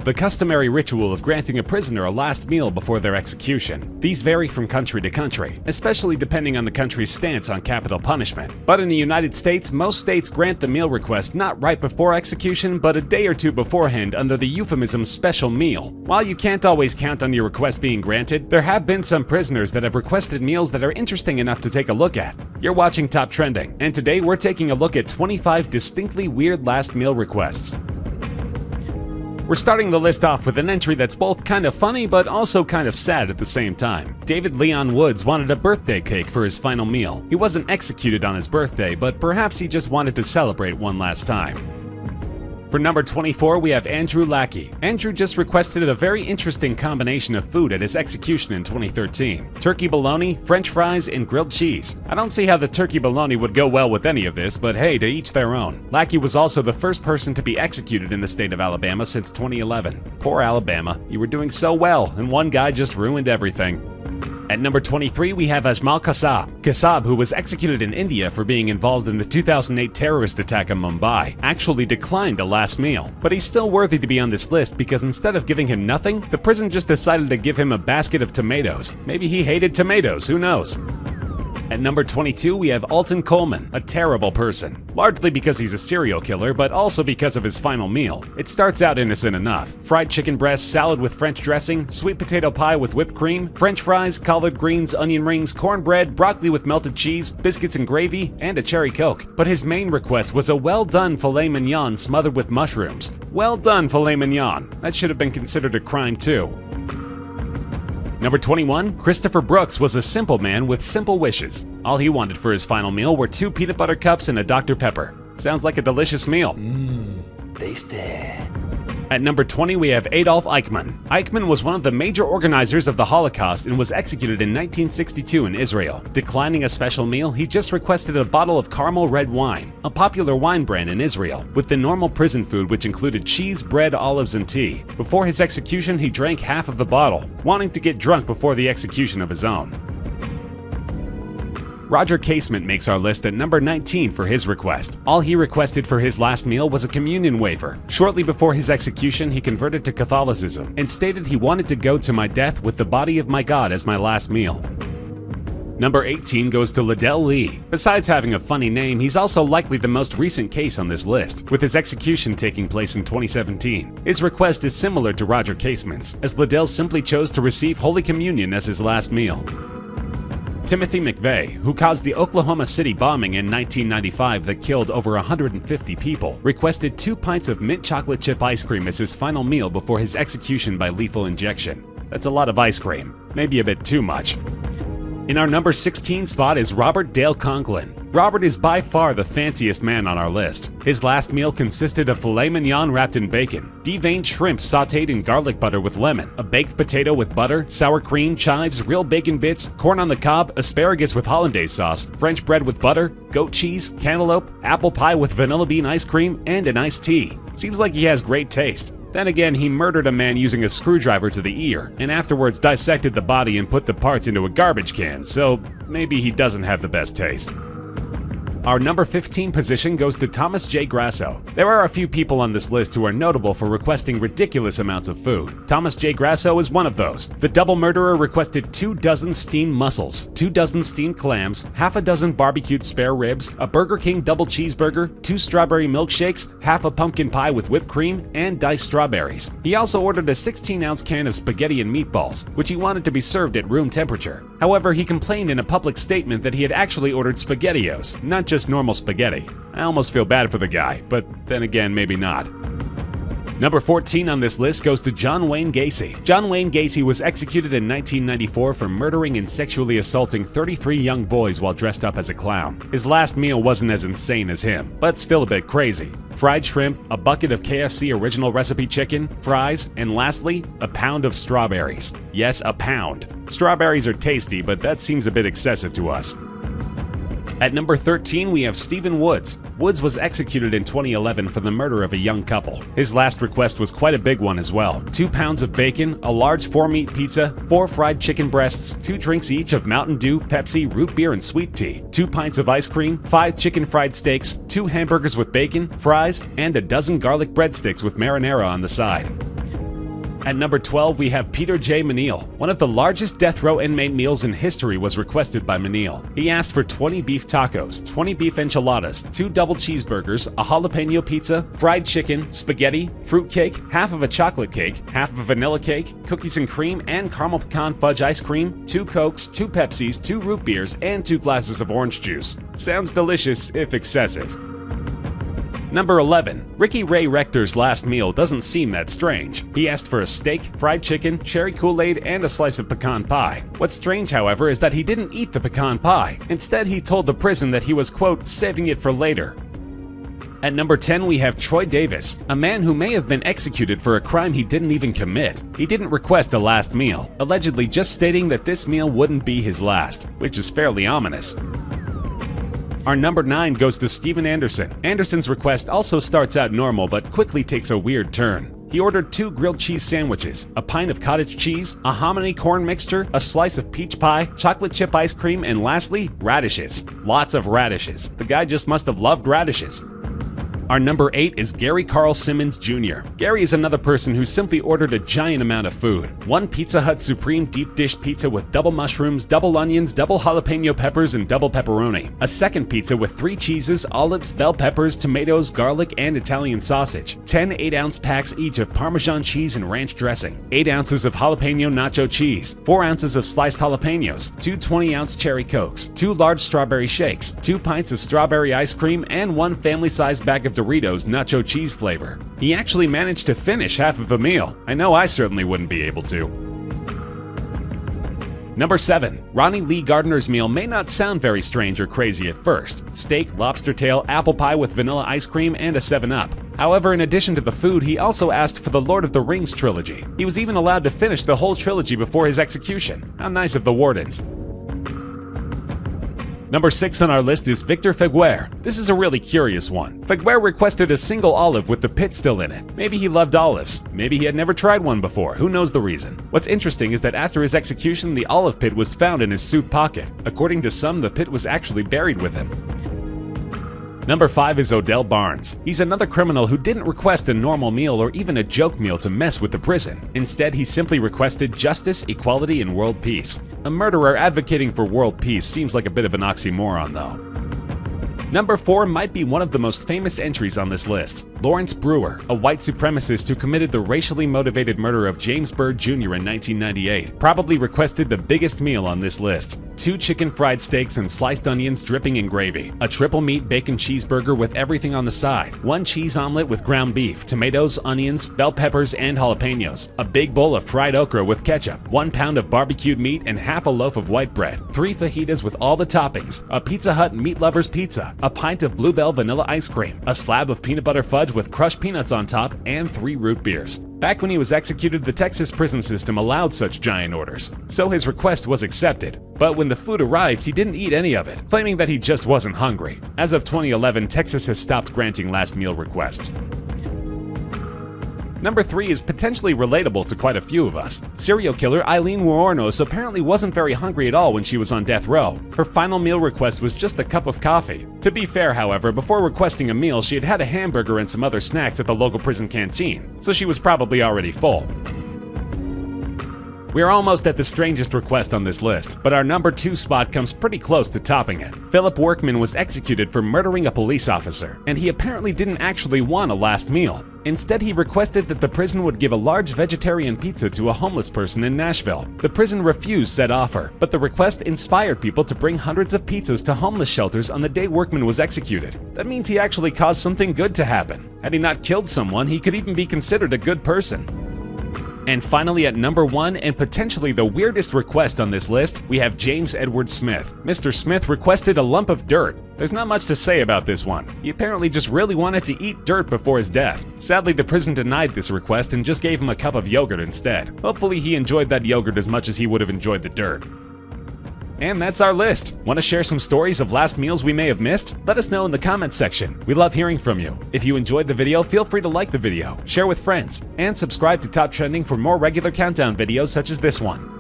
the customary ritual of granting a prisoner a last meal before their execution. These vary from country to country, especially depending on the country's stance on capital punishment. But in the United States, most states grant the meal request not right before execution, but a day or two beforehand under the euphemism special meal. While you can't always count on your request being granted, there have been some prisoners that have requested meals that are interesting enough to take a look at. You're watching Top Trending, and today we're taking a look at 25 distinctly weird last meal requests. We're starting the list off with an entry that's both kind of funny but also kind of sad at the same time. David Leon Woods wanted a birthday cake for his final meal. He wasn't executed on his birthday, but perhaps he just wanted to celebrate one last time. For number 24, we have Andrew Lackey. Andrew just requested a very interesting combination of food at his execution in 2013. Turkey bologna, french fries, and grilled cheese. I don't see how the turkey bologna would go well with any of this, but hey, to each their own. Lackey was also the first person to be executed in the state of Alabama since 2011. Poor Alabama, you were doing so well, and one guy just ruined everything. At number 23, we have Ajmal Kasab. Kasab, who was executed in India for being involved in the 2008 terrorist attack in Mumbai, actually declined a last meal. But he's still worthy to be on this list because instead of giving him nothing, the prison just decided to give him a basket of tomatoes. Maybe he hated tomatoes, who knows? At number 22, we have Alton Coleman, a terrible person. Largely because he's a serial killer, but also because of his final meal. It starts out innocent enough. Fried chicken breast, salad with French dressing, sweet potato pie with whipped cream, French fries, collard greens, onion rings, cornbread, broccoli with melted cheese, biscuits and gravy, and a cherry coke. But his main request was a well-done filet mignon smothered with mushrooms. Well done, filet mignon. That should have been considered a crime too. Number 21, Christopher Brooks was a simple man with simple wishes. All he wanted for his final meal were 2 peanut butter cups and a Dr. Pepper. Sounds like a delicious meal. Tasty. At number 20, we have Adolf Eichmann. Eichmann was one of the major organizers of the Holocaust and was executed in 1962 in Israel. Declining a special meal, he just requested a bottle of caramel red wine, a popular wine brand in Israel, with the normal prison food which included cheese, bread, olives, and tea. Before his execution, he drank half of the bottle, wanting to get drunk before the execution of his own. Roger Casement makes our list at number 19 for his request. All he requested for his last meal was a communion wafer. Shortly before his execution, he converted to Catholicism and stated he wanted to go to my death with the body of my God as my last meal. Number 18 goes to Liddell Lee. Besides having a funny name, he's also likely the most recent case on this list, with his execution taking place in 2017. His request is similar to Roger Casement's, as Liddell simply chose to receive Holy Communion as his last meal. Timothy McVeigh, who caused the Oklahoma City bombing in 1995 that killed over 150 people, requested 2 pints of mint chocolate chip ice cream as his final meal before his execution by lethal injection. That's a lot of ice cream, maybe a bit too much. In our number 16 spot is Robert Dale Conklin. Robert is by far the fanciest man on our list. His last meal consisted of filet mignon wrapped in bacon, deveined shrimp sautéed in garlic butter with lemon, a baked potato with butter, sour cream, chives, real bacon bits, corn on the cob, asparagus with hollandaise sauce, French bread with butter, goat cheese, cantaloupe, apple pie with vanilla bean ice cream, and an iced tea. Seems like he has great taste. Then again, he murdered a man using a screwdriver to the ear, and afterwards dissected the body and put the parts into a garbage can, so maybe he doesn't have the best taste. Our number 15 position goes to Thomas J. Grasso. There are a few people on this list who are notable for requesting ridiculous amounts of food. Thomas J. Grasso is one of those. The double murderer requested 24 steamed mussels, 24 steamed clams, half a dozen barbecued spare ribs, a Burger King double cheeseburger, 2 strawberry milkshakes, half a pumpkin pie with whipped cream, and diced strawberries. He also ordered a 16-ounce can of spaghetti and meatballs, which he wanted to be served at room temperature. However, he complained in a public statement that he had actually ordered SpaghettiOs, not just normal spaghetti. I almost feel bad for the guy, but then again, maybe not. Number 14 on this list goes to John Wayne Gacy. John Wayne Gacy was executed in 1994 for murdering and sexually assaulting 33 young boys while dressed up as a clown. His last meal wasn't as insane as him, but still a bit crazy. Fried shrimp, a bucket of KFC original recipe chicken, fries, and lastly, a pound of strawberries. Yes, a pound. Strawberries are tasty, but that seems a bit excessive to us. At number 13, we have Stephen Woods. Woods was executed in 2011 for the murder of a young couple. His last request was quite a big one as well. 2 pounds of bacon, a large 4-meat pizza, 4 fried chicken breasts, 2 drinks each of Mountain Dew, Pepsi, root beer, and sweet tea, 2 pints of ice cream, 5 chicken fried steaks, 2 hamburgers with bacon, fries, and a dozen garlic breadsticks with marinara on the side. At number 12, we have Peter J. Menil. One of the largest death row inmate meals in history was requested by Menil. He asked for 20 beef tacos, 20 beef enchiladas, 2 double cheeseburgers, a jalapeno pizza, fried chicken, spaghetti, fruit cake, half of a chocolate cake, half of a vanilla cake, cookies and cream, and caramel pecan fudge ice cream, 2 Cokes, 2 Pepsis, 2 root beers, and 2 glasses of orange juice. Sounds delicious, if excessive. Number 11. Ricky Ray Rector's last meal doesn't seem that strange. He asked for a steak, fried chicken, cherry Kool-Aid, and a slice of pecan pie. What's strange, however, is that he didn't eat the pecan pie. Instead, he told the prison that he was, quote, saving it for later. At number 10, we have Troy Davis, a man who may have been executed for a crime he didn't even commit. He didn't request a last meal, allegedly just stating that this meal wouldn't be his last, which is fairly ominous. Our number 9 goes to Steven Anderson. Anderson's request also starts out normal but quickly takes a weird turn. He ordered 2 grilled cheese sandwiches, a pint of cottage cheese, a hominy corn mixture, a slice of peach pie, chocolate chip ice cream, and lastly, radishes. Lots of radishes. The guy just must have loved radishes. Our number 8 is Gary Carl Simmons Jr. Gary is another person who simply ordered a giant amount of food. 1 Pizza Hut Supreme deep dish pizza with double mushrooms, double onions, double jalapeno peppers, and double pepperoni. A second pizza with 3 cheeses, olives, bell peppers, tomatoes, garlic, and Italian sausage. 10 8-ounce packs each of Parmesan cheese and ranch dressing. 8 ounces of jalapeno nacho cheese. 4 ounces of sliced jalapenos. 2 20-ounce cherry Cokes. 2 large strawberry shakes. 2 pints of strawberry ice cream, and 1 family-sized bag of Doritos nacho cheese flavor. He actually managed to finish half of the meal. I know I certainly wouldn't be able to. Number 7. Ronnie Lee Gardner's meal may not sound very strange or crazy at first. Steak, lobster tail, apple pie with vanilla ice cream, and a 7-Up. However, in addition to the food, he also asked for the Lord of the Rings trilogy. He was even allowed to finish the whole trilogy before his execution. How nice of the wardens. Number 6 on our list is Victor Feguer. This is a really curious one. Feguer requested a single olive with the pit still in it. Maybe he loved olives. Maybe he had never tried one before. Who knows the reason? What's interesting is that after his execution, the olive pit was found in his suit pocket. According to some, the pit was actually buried with him. Number 5 is Odell Barnes. He's another criminal who didn't request a normal meal or even a joke meal to mess with the prison. Instead, he simply requested justice, equality, and world peace. A murderer advocating for world peace seems like a bit of an oxymoron, though. Number 4 might be one of the most famous entries on this list. Lawrence Brewer, a white supremacist who committed the racially motivated murder of James Byrd Jr. in 1998, probably requested the biggest meal on this list. 2 chicken fried steaks and sliced onions dripping in gravy, a triple meat bacon cheeseburger with everything on the side, 1 cheese omelet with ground beef, tomatoes, onions, bell peppers, and jalapenos, a big bowl of fried okra with ketchup, 1 pound of barbecued meat and half a loaf of white bread, 3 fajitas with all the toppings, a Pizza Hut meat lover's pizza, a pint of Bluebell vanilla ice cream, a slab of peanut butter fudge with crushed peanuts on top, and 3 root beers. Back when he was executed, the Texas prison system allowed such giant orders, so his request was accepted. But when the food arrived, he didn't eat any of it, claiming that he just wasn't hungry. As of 2011, Texas has stopped granting last meal requests. Number 3 is potentially relatable to quite a few of us. Serial killer Eileen Wuornos apparently wasn't very hungry at all when she was on death row. Her final meal request was just a cup of coffee. To be fair, however, before requesting a meal, she had had a hamburger and some other snacks at the local prison canteen, so she was probably already full. We're almost at the strangest request on this list, but our number 2 spot comes pretty close to topping it. Philip Workman was executed for murdering a police officer, and he apparently didn't actually want a last meal. Instead, he requested that the prison would give a large vegetarian pizza to a homeless person in Nashville. The prison refused said offer, but the request inspired people to bring hundreds of pizzas to homeless shelters on the day Workman was executed. That means he actually caused something good to happen. Had he not killed someone, he could even be considered a good person. And finally, at number 1, and potentially the weirdest request on this list, we have James Edward Smith. Mr. Smith requested a lump of dirt. There's not much to say about this one. He apparently just really wanted to eat dirt before his death. Sadly, the prison denied this request and just gave him a cup of yogurt instead. Hopefully he enjoyed that yogurt as much as he would have enjoyed the dirt. And that's our list. Want to share some stories of last meals we may have missed? Let us know in the comments section. We love hearing from you. If you enjoyed the video, feel free to like the video, share with friends, and subscribe to Top Trending for more regular countdown videos such as this one.